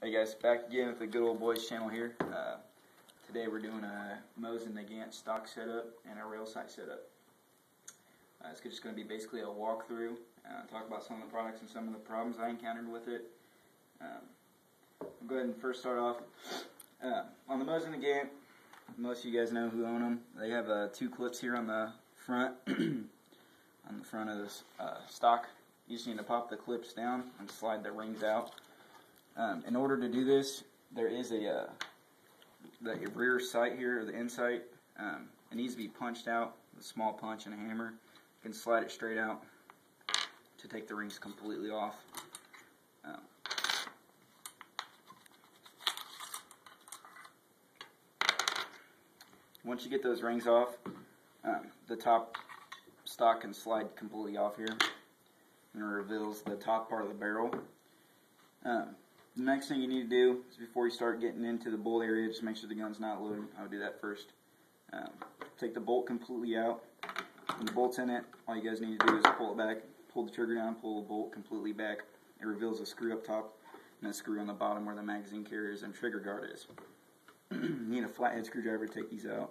Hey guys, back again with the Good Old Boys channel here. Today we're doing a Mosin Nagant stock setup and a rail sight setup. It's just going to be basically a walkthrough, talk about some of the products and some of the problems I encountered with it. I'll go ahead and first start off. On the Mosin Nagant, most of you guys know who own them. They have two clips here on the front, on the front of this stock. You just need to pop the clips down and slide the rings out. In order to do this, there is the rear sight here, or the end sight. It needs to be punched out with a small punch and a hammer. You can slide it straight out to take the rings completely off. Once you get those rings off, the top stock can slide completely off here, and it reveals the top part of the barrel. The next thing you need to do is, before you start getting into the bolt area, just make sure the gun's not loaded. I would do that first. Take the bolt completely out. When the bolt's in it, all you guys need to do is pull it back, pull the trigger down, pull the bolt completely back. It reveals a screw up top and a screw on the bottom where the magazine carriers and trigger guard is. You need a flathead screwdriver to take these out.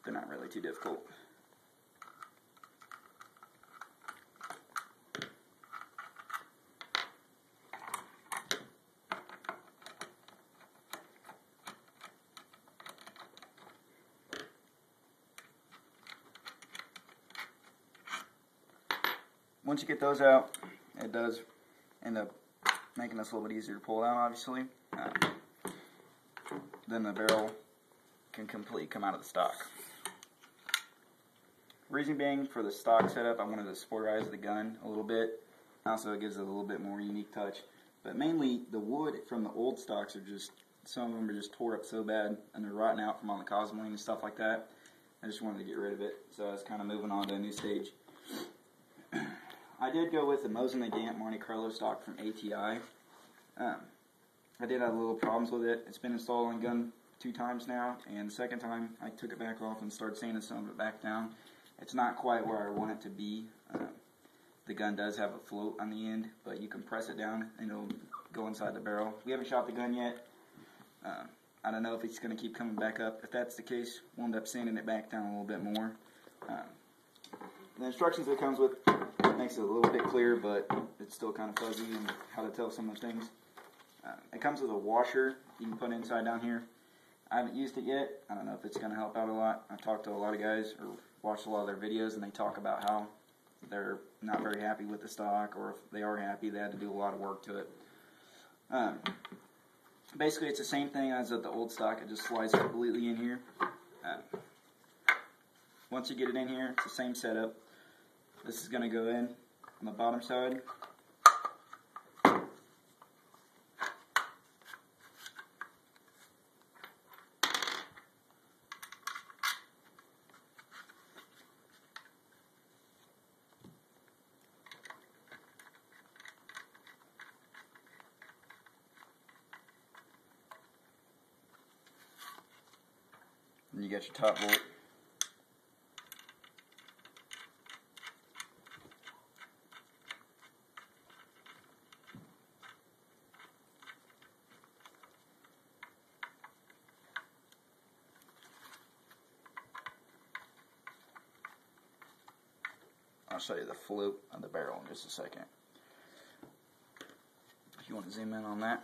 They're not really too difficult. Once you get those out, it does end up making this a little bit easier to pull out, obviously. Then the barrel can completely come out of the stock. Reason being, for the stock setup, I wanted to sportize the gun a little bit. Also, it gives it a little bit more unique touch. But mainly, the wood from the old stocks are just, some of them are just tore up so bad, and they're rotting out from all the cosmoline and stuff like that. I just wanted to get rid of it, so I was kind of moving on to a new stage. I did go with the Mosin Nagant Monte Carlo stock from ATI. I did have little problems with it. It's been installed on the gun 2 times now, and the second time I took it back off and started sanding some of it back down. It's not quite where I want it to be. The gun does have a float on the end, but you can press it down and it'll go inside the barrel. We haven't shot the gun yet. I don't know if it's going to keep coming back up. If that's the case, we'll end up sanding it back down a little bit more. The instructions it comes with makes it a little bit clear, but it's still kind of fuzzy and how to tell some of the things. It comes with a washer you can put inside down here. I haven't used it yet. I don't know if it's going to help out a lot. I've talked to a lot of guys or watched a lot of their videos, and they talk about how they're not very happy with the stock, or if they are happy, they had to do a lot of work to it. Basically, it's the same thing as the old stock. It just slides completely in here. Once you get it in here, it's the same setup. This is going to go in on the bottom side. And you got your top bolt. I'll show you the float of the barrel in just a second. If you want to zoom in on that.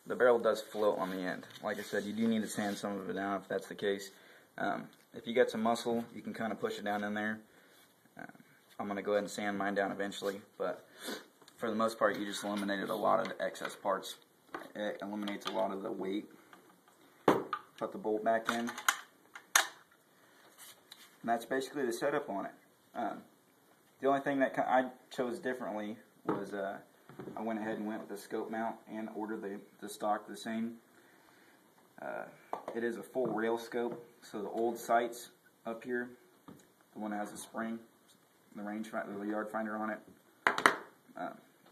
The barrel does float on the end. Like I said, you do need to sand some of it down if that's the case. If you got some muscle, you can kind of push it down in there. I'm going to go ahead and sand mine down eventually, but for the most part, you just eliminated a lot of the excess parts. It eliminates a lot of the weight. Put the bolt back in. And that's basically the setup on it. The only thing that I chose differently was I went ahead and went with the scope mount and ordered the stock the same. It is a full rail scope, so the old sights up here, the one that has a spring, the yard finder on it,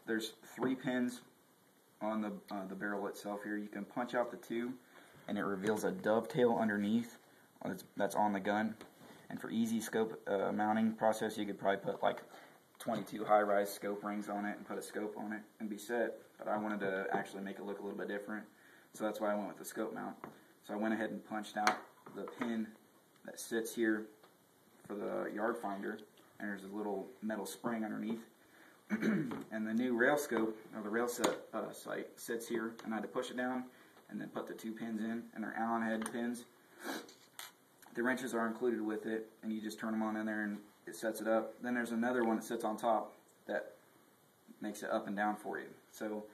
there's 3 pins on the barrel itself here. You can punch out the 2, and it reveals a dovetail underneath that's on the gun. And for easy scope mounting process, you could probably put like 22 high-rise scope rings on it and put a scope on it and be set, but I wanted to actually make it look a little bit different, so that's why I went with the scope mount. So I went ahead and punched out the pin that sits here for the yard finder, and there's a little metal spring underneath. And the new rail scope, or the rail set sight, sits here, and I had to push it down and then put the 2 pins in, and they're Allen head pins. The wrenches are included with it, and you just turn them on in there and it sets it up. Then there's another one that sits on top that makes it up and down for you. So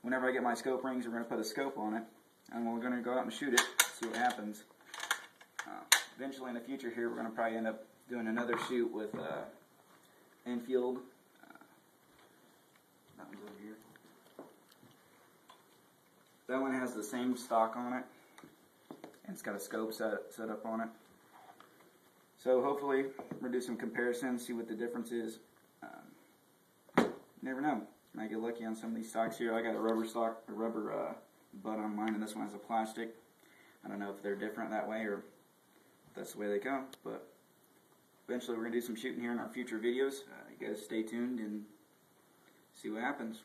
whenever I get my scope rings, we're going to put a scope on it, and we're going to go out and shoot it, see what happens. Eventually in the future here, we're going to probably end up doing another shoot with Enfield. That one's over here. That one has the same stock on it, and it's got a scope set up on it. So hopefully we'll do some comparisons, see what the difference is. You never know. Might get lucky on some of these stocks here. I got a rubber butt on mine, and this one has a plastic. I don't know if they're different that way or if that's the way they come, but eventually we're going to do some shooting here in our future videos. You guys stay tuned and see what happens.